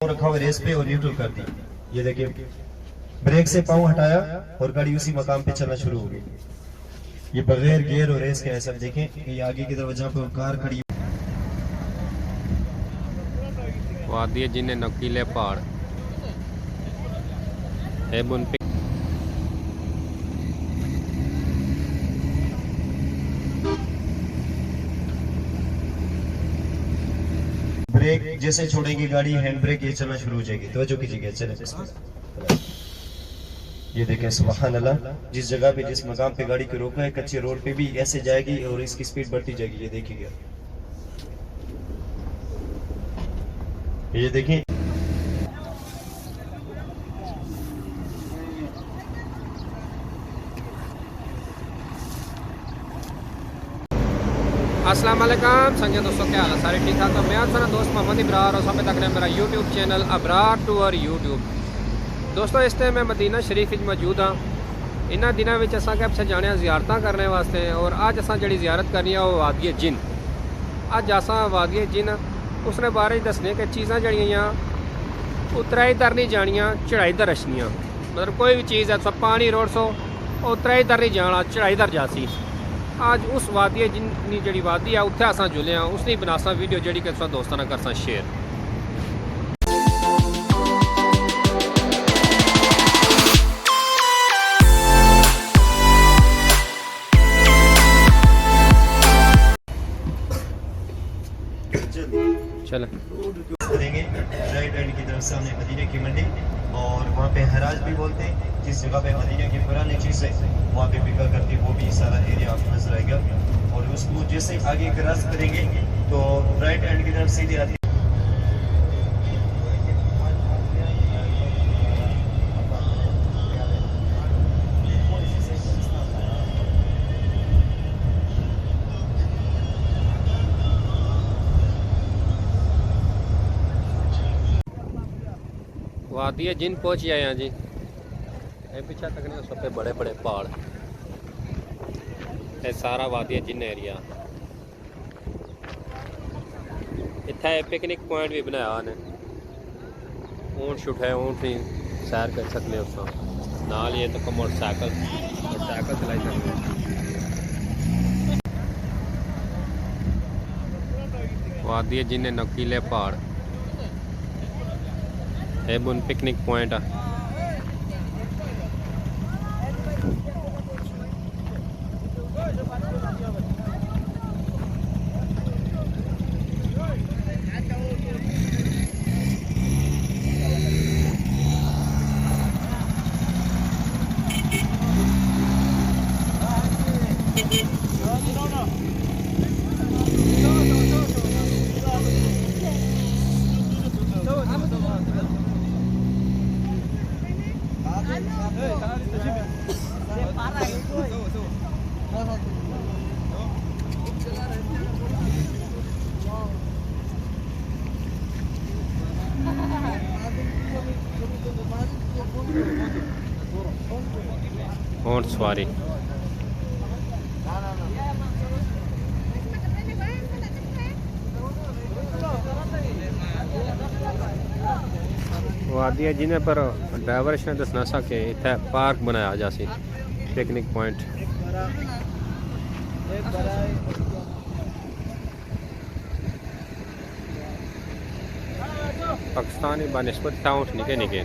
रखा हुआ रेस पे और न्यूट्रल कर दी। ये देखिए ब्रेक से पाँव हटाया और गाड़ी उसी मकाम पे चलना शुरू हो गई। ये बगैर गियर और रेस के ऐसा देखें कि ये आगे की तरफ जहाँ पे कार खड़ी वादी जिन्हें नकीले पहाड़ है बुन पे ब्रेक जैसे छोड़ेगी गाड़ी हैंड ब्रेक ये चलना शुरू हो जाएगी। तवज्जो कीजिएगा, चले ये देखें सुभान अल्लाह, जिस जगह पे जिस मकाम पे गाड़ी को रोका है कच्चे रोड पे भी ऐसे जाएगी और इसकी स्पीड बढ़ती जाएगी। ये देखिएगा, ये देखें। अस्सलाम वालेकुम संजय दोस्तों, क्या हाल है? सारे ठीक ठाक? तो मैं आपका दोस्त मोहम्मद इब्रार और सब तक मेरा YouTube channel Abrar tour YouTube. दोस्तों इस टाइम मैं मदीना शरीफ मौजूद हाँ। इन्होंने दिनों में असा पिछले जाने जियारत करने वास्ते और अज असा जी जियारत करनी है वो वादी जिन। अज असा वादी जिन उसने बारे दसने कि चीज़ा जड़ियाँ उतराई दर नहीं जानिया चढ़ाई दर रछनियाँ। मतलब कोई भी चीज़ है तो पानी रोड सो उतराई दर नहीं जाना चढ़ाई दर जासी। आज उस वादी जिन्नी जी वादी है उत्थे असा जुले हाँ, उसकी बनासा वीडियो जी कि दोस्तों ने करसा शेयर। चले करेंगे राइट हैंड की तरफ सामने मदीने की मंडी और वहाँ पे हराज भी बोलते हैं। जिस जगह पे मदीने की पुरानी चीज़ है वहाँ पे बिका करती वो भी सारा एरिया आपको नजर आएगा। और उसको जैसे आगे क्रॉस करेंगे तो राइट हैंड की तरफ सीधी आती है। वादी जिन पहुंच आए हैं जी। ये पीछे तक नहीं सब बड़े बड़े पहाड़, ये सारा वादी जिन एरिया। इतना पिकनिक पॉइंट भी बनाया ने, ऊँट शुट है, ऊँट ही सैर कर सकते उस नाल। ये तो मोटरसाइकिल चलाई सकते। वादी जिन नकीले पहाड़ है बुन पिकनिक पॉइंट आ। ऊँट सवारी वादी जिन्हें पर ड्राइवर ने दसना सा कि इतना पार्क बनाया जासी पिकनिक पॉइंट। पाकिस्तानी बनस्बत टाउन निके निके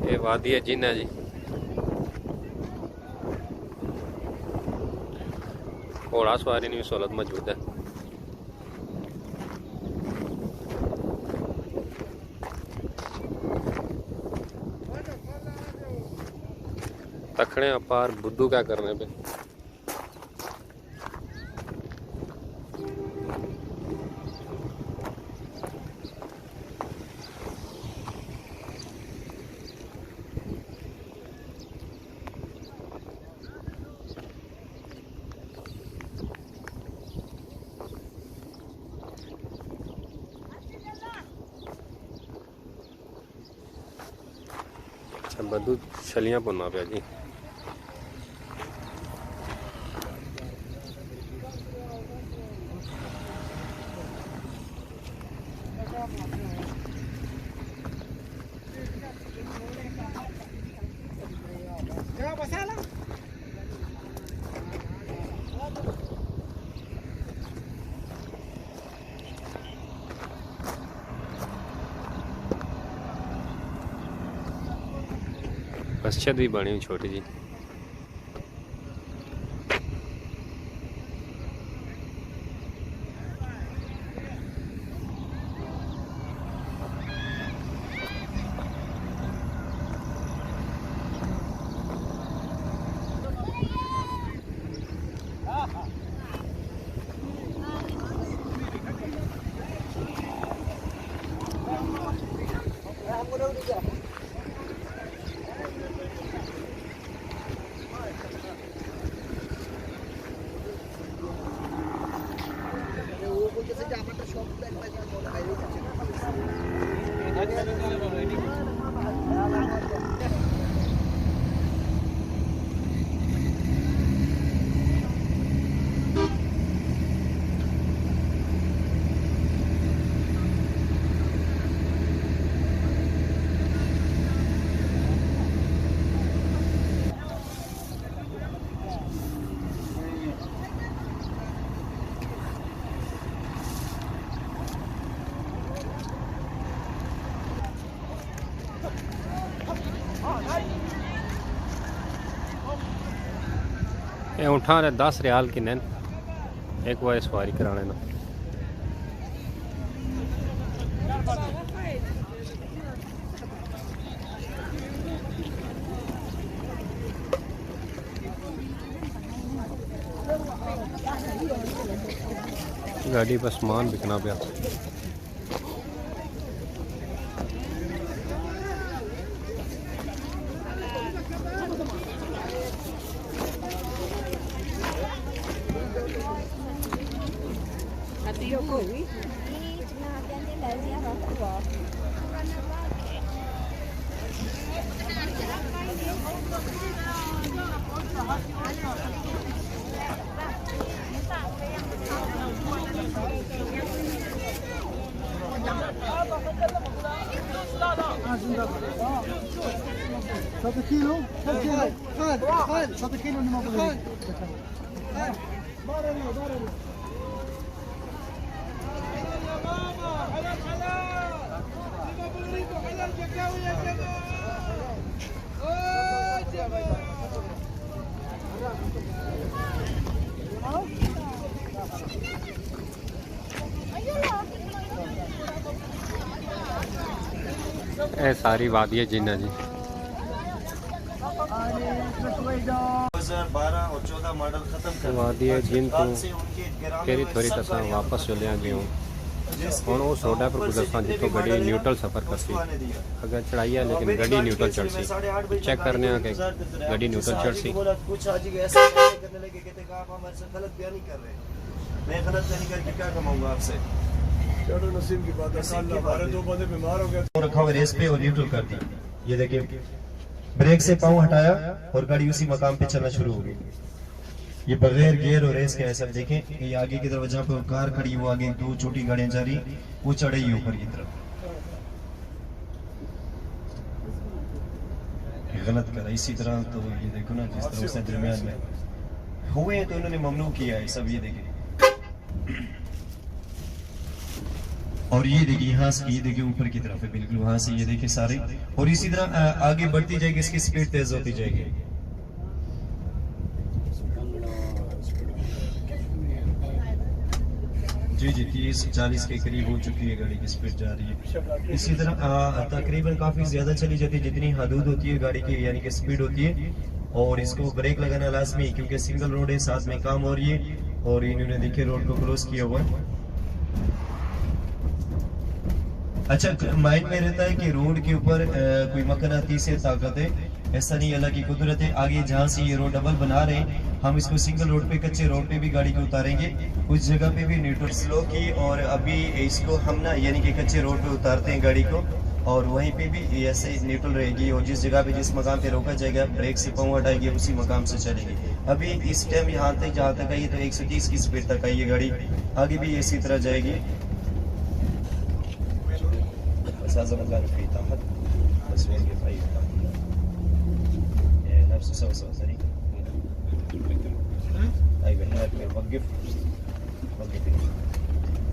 ये वादी जिन है जी। घोड़ा सवारी की भी सहूलत मौजूद है। तखने अपार बुद्धू क्या करने पे। बदू छलियां भुनना पिया जी। मस्जिद भी बनी हुई छोटी जी। ये ऊँठा ने 10 रियाल किन्ने एक बार सवारी कराने ना। गाड़ी पर सामान बिकना पिया। सारी वादी जिन्ना जी 2012 और 14 मॉडल खत्म कर वादी जिन तो केरी थोड़ी तसा वापस चले आ गए हूँ और उस रोड पर गुजरसा जितो गड्डी न्यूट्रल सफ़र करती अगर चढ़ाई है लेकिन गड्डी न्यूट्रल चढ़ सी चेक करने आ के गड्डी न्यूट्रल चढ़ सी। कुछ आज ऐसा करने लगे कहते कि आप हमारे से गलत बयान नहीं कर रहे। मैं गलत बयान करके क्या कमाऊंगा आपसे? चलो नसीब की बात है। कल हमारे 2 बंदे बीमार हो गए रखा हुआ रेस पे और न्यूट्रल कर दी। ये देखिए ब्रेक से पाँव हटाया और गाड़ी उसी मकाम पे चलना शुरू हो गई। ये बगैर गियर और रेस के ऐसा देखें कि आगे की तरफ जहाँ पे कार खड़ी वो आगे 2 छोटी गाड़ियां जा रही वो चढ़ रही ऊपर की तरफ। गलत करा इसी तरह तो ये देखो ना जिस तरह उसने दरमियान में हुए तो इन्होंने ममनू किया है सब। ये देखिए और ये देखिए यहाँ से ये देखिए ऊपर की तरफ है बिल्कुल वहां से ये देखिए सारे और इसी तरह आगे बढ़ती जाएगी इसकी स्पीड तेज होती जाएगी। जी जी 30-40 के करीब हो चुकी है गाड़ी की स्पीड जा रही है। इसी तरह तकरीबन काफी ज्यादा चली जाती है जितनी हदूद होती है गाड़ी की यानी कि स्पीड होती है। और इसको ब्रेक लगाना लाजमी है क्योंकि सिंगल रोड है साथ में काम हो रही है और इन्होंने देखिए रोड को क्लोज किया हुआ है। अच्छा माइंड में रहता है कि रोड के ऊपर कोई मकनातीसी ताकत है, ऐसा नहीं अल्लाह की कुदरत है। आगे जहाँ से ये रोड डबल बना रहे हैं हम इसको सिंगल रोड पे कच्चे रोड पे भी गाड़ी को उतारेंगे, कुछ जगह पे भी न्यूट्रल स्लो की और अभी इसको हम ना यानी कि कच्चे रोड पे उतारते हैं गाड़ी को और वहीं पे भी ऐसे न्यूट्रल रहेगी और जिस जगह पे जिस मकाम पे रोका जाएगा ब्रेक से पाँव हटाएगी उसी मकाम से चलेगी। अभी इस टाइम यहाँ तक जहाँ तक आई तो 130 की स्पीड तक आई ये गाड़ी, आगे भी इसी तरह जाएगी।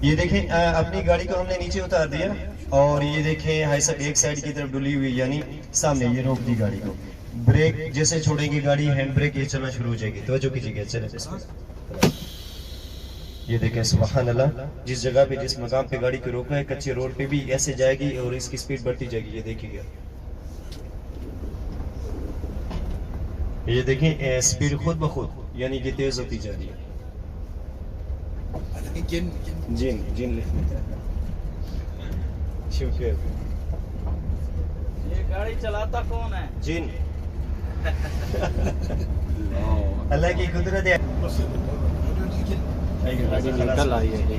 ये देखें अपनी गाड़ी को हमने नीचे उतार दिया और ये देखें हाई सब एक साइड की तरफ डुली हुई, यानी सामने ये रोक दी गाड़ी को। ब्रेक जैसे छोड़ेगी गाड़ी हैंड ब्रेक ये चलना शुरू हो जाएगी। तवज्जो कीजिएगा, चले ये देखें सुभान अल्लाह, जिस जगह पे जिस मकाम पे गाड़ी को रोका है कच्चे रोड पे भी ऐसे जाएगी और इसकी स्पीड बढ़ती जाएगी। ये देखिएगा, ये देखें स्पीड खुद ब खुद यानी कि तेज होती जा रही है। जिन जिन शुक्रिया। ये गाड़ी चलाता कौन है? जिन अल्लाह की कुदरत है। गाड़ी निकल आई है ये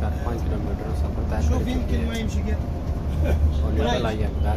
4-5 किलोमीटर सफर तय कर और निकल आई है घर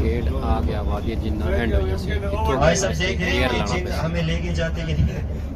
गेट आ गया वादी जिन्ना एंड हो जैसे भाई सब देख रहे हैं कि जिन हमें लेके जाते कि नहीं।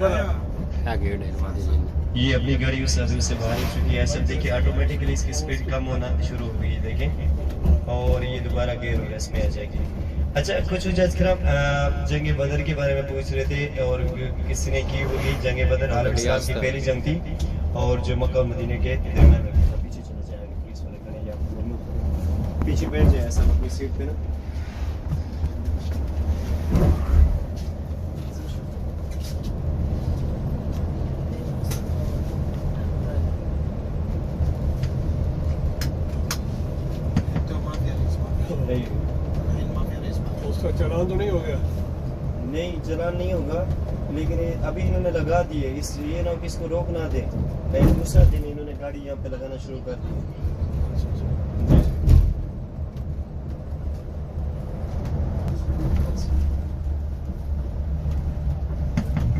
पड़ा क्या गेट है वादी जिन्ना। ये अपनी गाड़ी उस हद से बाहर हो चुकी है। सब देखिए ऑटोमेटिकली इसकी स्पीड कम होना शुरू हो गई है, देखें, और ये दोबारा गियर हो इसमें आ जाएगी। अच्छा, कुछ हुज्जत किराम जंग बदर के बारे में पूछ रहे थे और किसी ने की होगी। जंग बदर आलम इस्लाम की पहली जंग थी और जो मक्का और मदीने के दरमियान में। पीछे चले जाएंगे, पुलिस वाले करें या पीछे बैठ जाए ऐसा अपनी सीट पे ना। उसका चलान तो नहीं हो गया? नहीं, चलान नहीं होगा, लेकिन अभी इन्होंने लगा दिए, इसलिए ना कि इसको रोक ना दे। पहले दूसरा दिन इन्होंने गाड़ी यहाँ पे लगाना शुरू कर दी।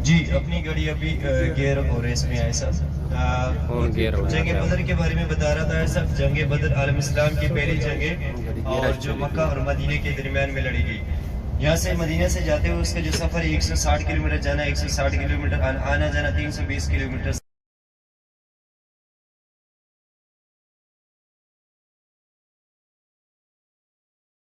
जी अपनी गाड़ी अभी गियर और रेस में है सर। जंग बदर के बारे में बता रहा था सर। जंग बदर आलम इस्लाम की पहली जंग है और जो मक्का और मदीने के दरमियान में लड़ी गई। यहाँ से मदीने से जाते हुए उसका जो सफर 160 किलोमीटर जाना, 160 किलोमीटर आना जाना 320 किलोमीटर।